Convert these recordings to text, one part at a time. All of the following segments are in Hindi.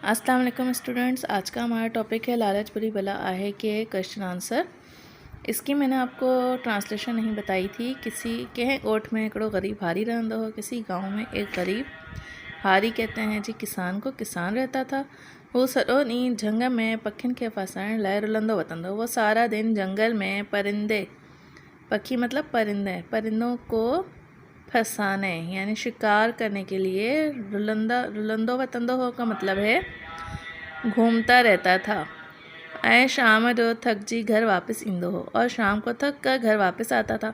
अस्सलाम वालेकुम स्टूडेंट्स। आज का हमारा टॉपिक है लालच बुरी बला आहे के क्वेश्चन आंसर। इसकी मैंने आपको ट्रांसलेशन नहीं बताई थी। किसी के ओट में एकड़ो गरीब हारी रहंदो हो। किसी गांव में एक गरीब हारी कहते हैं जी किसान को किसान रहता था। वो सॼो ॾींहुं झंग में पखियुनि खे फसाइण लाइ रुलंदो वतंदो। वो सारा दिन जंगल में परिंदे, पखी मतलब परिंदे, परिंदों को फंसाने यानी शिकार करने के लिए रुलंदो वतंदो हो का मतलब है घूमता रहता था। ऐं शाम जो थकजी घर वापस ईंदो हो और शाम को थक कर घर वापस आता था।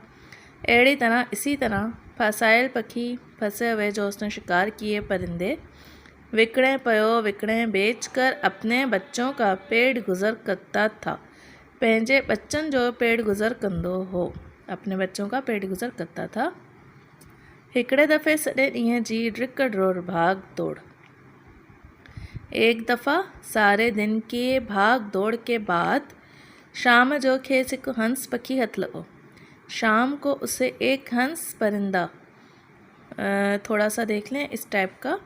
अहिड़ी तरह इसी तरह फसायल पखी फंसे हुए जो उसने शिकार किए परिंदे विकणे बेच कर अपने बच्चों का पेट गुजर करता था। पंहिंजे बच्चन जो पेट गुजर कंदो हो, अपने बच्चों का पेट गुजर करता था। हिकड़े दफ़े सॼे ॾींहं जी ड्रिक ड्रोर भाग दौड़। एक दफ़ा सारे दिन के भाग दौड़ के बाद शाम जो खेस एक हंस पखी हथ लगो। शाम को उसे एक हंस परिंदा, थोड़ा सा देख लें इस टाइप का,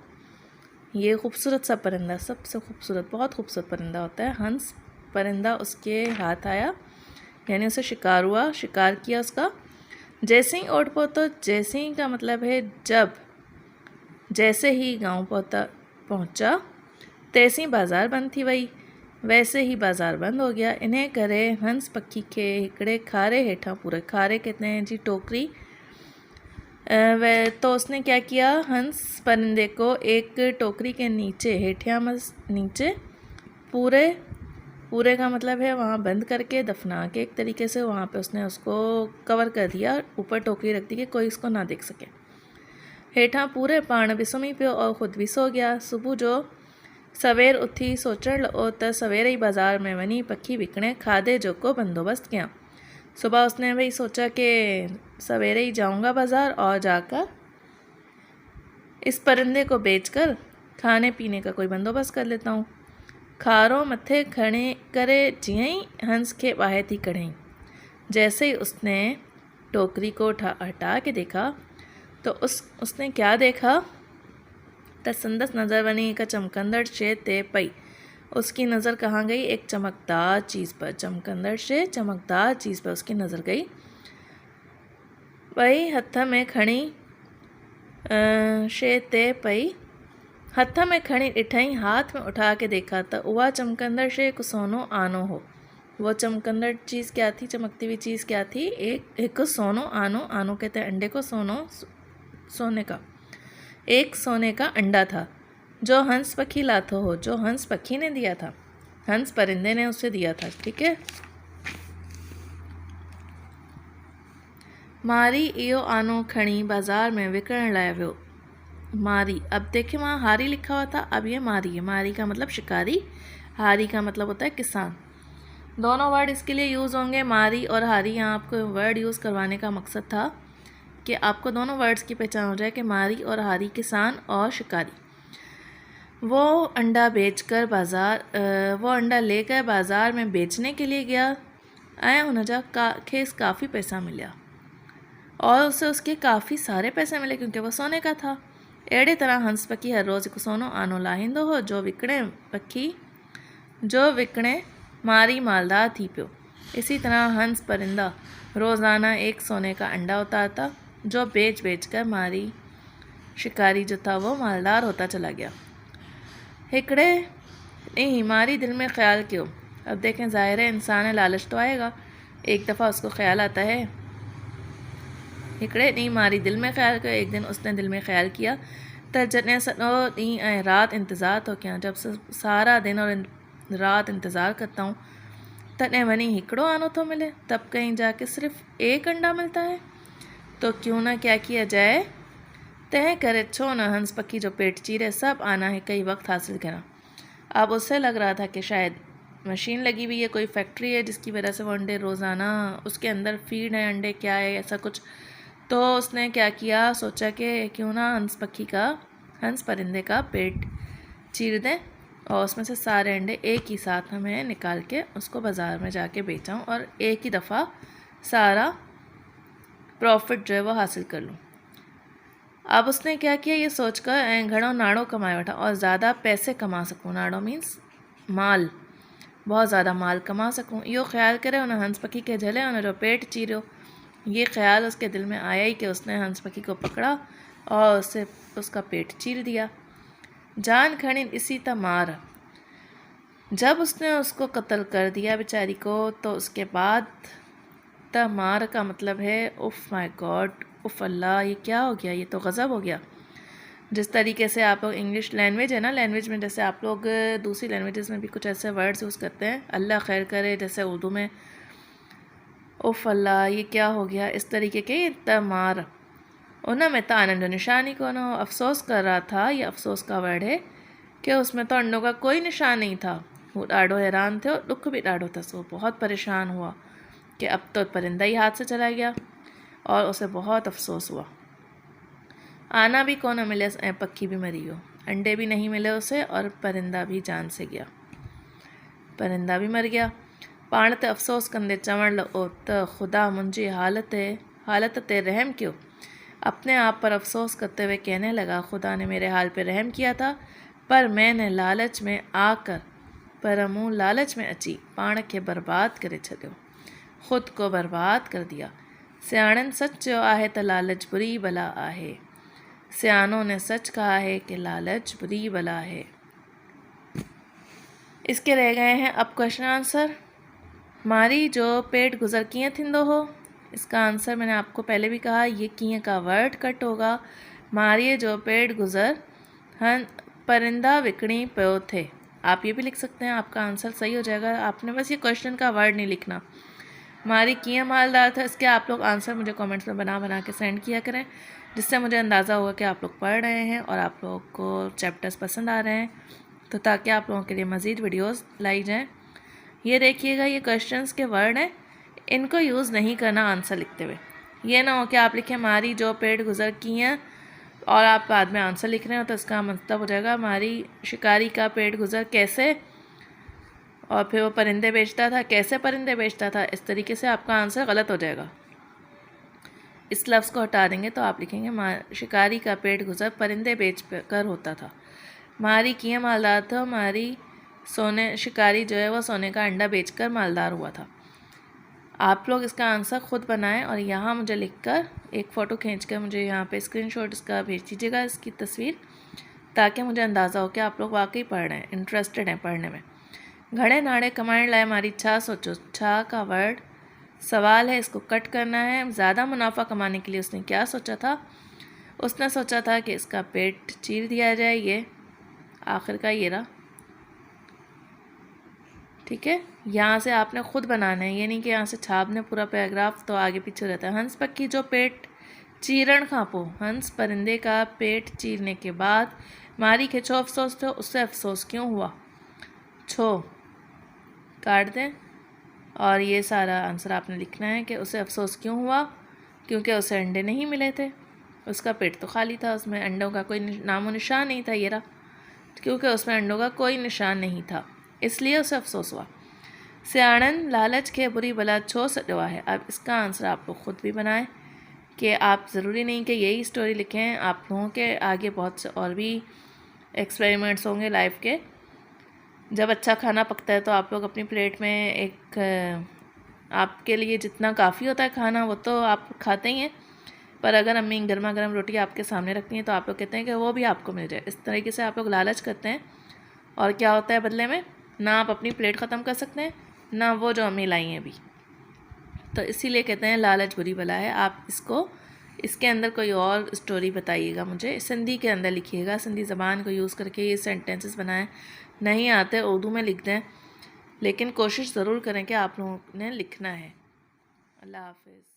ये खूबसूरत सा परिंदा, सबसे खूबसूरत, बहुत खूबसूरत परिंदा होता है हंस परिंदा, उसके हाथ आया यानी उसे शिकार हुआ, शिकार किया उसका। जैसे ही ओट पहुँचो, जैसे ही का मतलब है जब, जैसे ही गांव पहुँचा तैसे ही बाज़ार बंद थी वई। वैसे ही बाज़ार बंद हो गया। इन्हें करे हंस पखी के हिकड़े खारे हेठा पूरे, खारे कहते हैं जी टोकरी। तो उसने क्या किया, हंस परिंदे को एक टोकरी के नीचे, हेठिया नीचे पूरे का मतलब है वहाँ बंद करके दफना के एक तरीके से वहाँ पे उसने उसको कवर कर दिया, ऊपर टोकरी रख दी कि कोई इसको ना देख सके। हेठा पूरे पाण भी सुम्ही पियो और ख़ुद भी सो गया। सुबह जो सवेर उथी सोचण लॻो त सवेरे ही बाज़ार में वञी पखी विकणे खाधे जो को बंदोबस्त कयां। सुबह उसने वही सोचा कि सवेरे ही जाऊंगा बाज़ार और जाकर इस परिंदे को बेचकर खाने पीने का कोई बंदोबस्त कर लेता हूँ। खारो मथे खणे करे जियं ही हंस के बाहे थी कढ़ई। जैसे ही उसने टोकरी को हटा के देखा तो उसने क्या देखा त संदस नज़र वनी एक चमकंदड़ शे ते पई। उसकी नज़र कहाँ गई, एक चमकदार चीज़ पर, चमकंदड़ शे चमकदार चीज़ पर उसकी नज़र गई। पई हथ में खणी शे ते पई, हथ में खणी ॾिठई, हाथ में उठा के देखा तो वह चमकंदड़ शे एक सोनो आनो हो। वो चमकंदड़ चीज़ क्या थी, चमकती हुई चीज़ क्या थी, एक सोनो आनो, आनो कहते हैं अंडे को, सोने का, एक सोने का अंडा था जो हंस पखी लाथो हो, जो हंस पखी ने दिया था, हंस परिंदे ने उसे दिया था। ठीक है। मारी इहो आनो खणी बाज़ार में विकण लाइ वियो। मारी, अब देखिए वहाँ हारी लिखा हुआ था, अब ये मारी है। मारी का मतलब शिकारी, हारी का मतलब होता है किसान। दोनों वर्ड इसके लिए यूज़ होंगे, मारी और हारी। यहाँ आपको वर्ड यूज़ करवाने का मकसद था कि आपको दोनों वर्ड्स की पहचान हो जाए कि मारी और हारी, किसान और शिकारी। वो अंडा लेकर बाज़ार में बेचने के लिए गया ऐं हुनजा खेस काफ़ी पैसा मिलिया और उसे उसके काफ़ी सारे पैसे मिले क्योंकि वह सोने का था। अहिड़े तरह हंस पखी हर रोज़ हिकु सोनो आनो लाहींदो हो, जो विकणे मारी मालदार थी पियो। इसी तरह हंस परिंदा रोज़ाना एक सोने का अंडा उतारता जो बेच कर मारी शिकारी जो था वो मालदार होता चला गया। हिकड़े नहीं, मारी दिल में ख्याल क्यों। अब देखें, ज़ाहिर है इंसान है, लालच तो आएगा, एक दफ़ा उसको ख्याल आता है। हिकड़े नहीं, मारी दिल में ख्याल क्यों, एक दिन उसने दिल में ख्याल किया त जॾहिं सॼो ॾींहुं ऐं रात इंतज़ार तो कयां, जब सारा दिन और रात इंतज़ार करता हूँ तॾहिं वनी हिकड़ो आनो तो मिले, तब कहीं जाके सिर्फ एक अंडा मिलता है। तो क्यों ना क्या किया जाए, तय करे छो न हंस पखी जो पेट चीरे सब आना है कई वक्त हासिल करा। अब उससे लग रहा था कि शायद मशीन लगी हुई है, कोई फैक्ट्री है जिसकी वजह से वो अंडे रोज़ाना उसके अंदर फीड है, अंडे क्या है ऐसा कुछ। तो उसने क्या किया, सोचा कि क्यों ना हंस परिंदे का पेट चीर दें और उसमें से सारे अंडे एक ही साथ में निकाल के उसको बाज़ार में जाके बेचाऊँ और एक ही दफ़ा सारा प्रॉफिट जो है वो हासिल कर लूँ। अब उसने क्या किया, ये सोचकर घणो नाड़ो कमाए बैठा और ज़्यादा पैसे कमा सकूँ, नाड़ो मीन्स माल, बहुत ज़्यादा माल कमा सकूँ, यो ख्याल करे उन्हें हंस पखी के झले उन्हें जो पेट चीरो। ये ख्याल उसके दिल में आया ही कि उसने हंस पखी को पकड़ा और उससे उसका पेट चीर दिया। जान खड़ी इसी त मार, जब उसने उसको कत्ल कर दिया बेचारी को, तो उसके बाद त मार का मतलब है उफ़ माय गॉड, उफ़ अल्लाह, ये क्या हो गया, ये तो गज़ब हो गया। जिस तरीके से आप लोग इंग्लिश लैंग्वेज है ना, लैंग्वेज में जैसे आप लोग दूसरी लैंग्वेजेस में भी कुछ ऐसे वर्ड्स यूज़ करते हैं, अल्लाह खैर करे, जैसे उर्दू में उफ़ अल्लाह ये क्या हो गया, इस तरीके के त मार उन में तो आनंद निशानी को ना अफसोस कर रहा था। ये अफसोस का वर्ड है कि उसमें तो अंडों का कोई निशान नहीं था। वो ॾाढो हैरान थे और दुख भी ॾाढो अथसि। वो बहुत परेशान हुआ कि अब तो परिंदा ही हाथ से चला गया और उसे बहुत अफसोस हुआ। आना भी कौन मिले ऐं पक्की भी मरी हो, अंडे भी नहीं मिले उसे और परिंदा भी जान से गया, परिंदा भी मर गया। पाण ते अफ़सोस कंदे चवण लॻो त खुदा मुंहिंजी हालत ते रहम क्यों। अपने आप पर अफसोस करते हुए कहने लगा, खुदा ने मेरे हाल पे रहम किया था, पर मैंने लालच में आकर, पर मूं लालच में अची पाण खे बर्बाद करे छॾियो, ख़ुद को बर्बाद कर दिया। सियाणनि सच चयो आहे त लालच बुरी बला आहे। सियानों ने सच कहा है कि लालच बुरी बला है। इसके रह गए हैं अब क्वेश्चन आंसर। मारी जो पेट गुज़र कीअं थींदो हो, इसका आंसर मैंने आपको पहले भी कहा, ये कीअं का वर्ड कट होगा। मारिए जो पेट गुज़र हन परिंदा विकणी पयो थे। आप ये भी लिख सकते हैं, आपका आंसर सही हो जाएगा। आपने बस ये क्वेश्चन का वर्ड नहीं लिखना। मारी कीअं मालदार था, इसके आप लोग आंसर मुझे कमेंट्स में बना के सेंड किया करें, जिससे मुझे अंदाज़ा होगा कि आप लोग पढ़ रहे हैं और आप लोगों को चैप्टर्स पसंद आ रहे हैं, तो ताकि आप लोगों के लिए मज़ीद वीडियोस लाई जाएं। ये देखिएगा, ये क्वेश्चंस के वर्ड हैं, इनको यूज़ नहीं करना आंसर लिखते हुए। ये ना हो कि आप लिखें मारी जो पेट गुज़र कीअं और आप बाद में आंसर लिख रहे हो, तो इसका मतलब हो जाएगा मारी शिकारी का पेट गुज़र कैसे, और फिर वो परिंदे बेचता था, कैसे परिंदे बेचता था। इस तरीके से आपका आंसर गलत हो जाएगा। इस लफ्ज़ को हटा देंगे तो आप लिखेंगे शिकारी का पेट गुज़र परिंदे बेच कर होता था। मारी कीअं मालदार था, मारी शिकारी जो है वो सोने का अंडा बेचकर मालदार हुआ था। आप लोग इसका आंसर ख़ुद बनाएं और यहाँ मुझे लिखकर एक फ़ोटो खींचकर मुझे यहाँ पे स्क्रीनशॉट इसका भेज दीजिएगा, इसकी तस्वीर, ताकि मुझे अंदाज़ा हो कि आप लोग वाकई पढ़ रहे हैं, इंटरेस्टेड हैं पढ़ने में। घणे नाणे कमाइण लाइ मारी छा सोचो, छा का वर्ड सवाल है, इसको कट करना है। ज़्यादा मुनाफा कमाने के लिए उसने क्या सोचा था, उसने सोचा था कि इसका पेट चीर दिया जाए। ये आखिर का ये रहा, ठीक है। यहाँ से आपने ख़ुद बनाना है, ये नहीं कि यहाँ से छाप ने पूरा पैराग्राफ तो आगे पीछे रहता है। हंस पक्की जो पेट चीरण खां पोइ, हंस परिंदे का पेट चीरने के बाद मारी खे छो अफ़सोस थियो, उससे अफ़सोस क्यों हुआ, छो काट दें। और ये सारा आंसर आपने लिखना है कि उसे अफ़सोस क्यों हुआ, क्योंकि उसे अंडे नहीं मिले थे, उसका पेट तो खाली था, उसमें अंडों का कोई नामो निशान नहीं था। ये रहा, क्योंकि उसमें अंडों का कोई निशान नहीं था, इसलिए उसे अफसोस हुआ। सियाणन लालच के बुरी बला छो सॾियो आहे। अब इसका आंसर आप लोग ख़ुद भी बनाएं, कि आप ज़रूरी नहीं कि यही स्टोरी लिखें, आप लोगों के आगे बहुत से और भी एक्सपेरिमेंट्स होंगे लाइफ के। जब अच्छा खाना पकता है तो आप लोग अपनी प्लेट में एक आपके लिए जितना काफ़ी होता है खाना वो तो आप खाते ही हैं, पर अगर अम्मी गर्मा गर्म रोटी आपके सामने रखती हैं तो आप लोग कहते हैं कि वो भी आपको मिल जाए। इस तरीके से आप लोग लालच करते हैं और क्या होता है बदले में, ना आप अपनी प्लेट ख़त्म कर सकते हैं, ना वो जो अम्मी लाई हैं अभी। तो इसीलिए कहते हैं लालच बुरी बला है। आप इसके अंदर कोई और स्टोरी बताइएगा मुझे, सिंधी के अंदर लिखिएगा, सिंधी ज़बान को यूज़ करके ये सेंटेंसेस बनाएं। नहीं आते उर्दू में लिख दें, लेकिन कोशिश ज़रूर करें कि आप लोगों ने लिखना है। अल्लाह हाफ़िज़।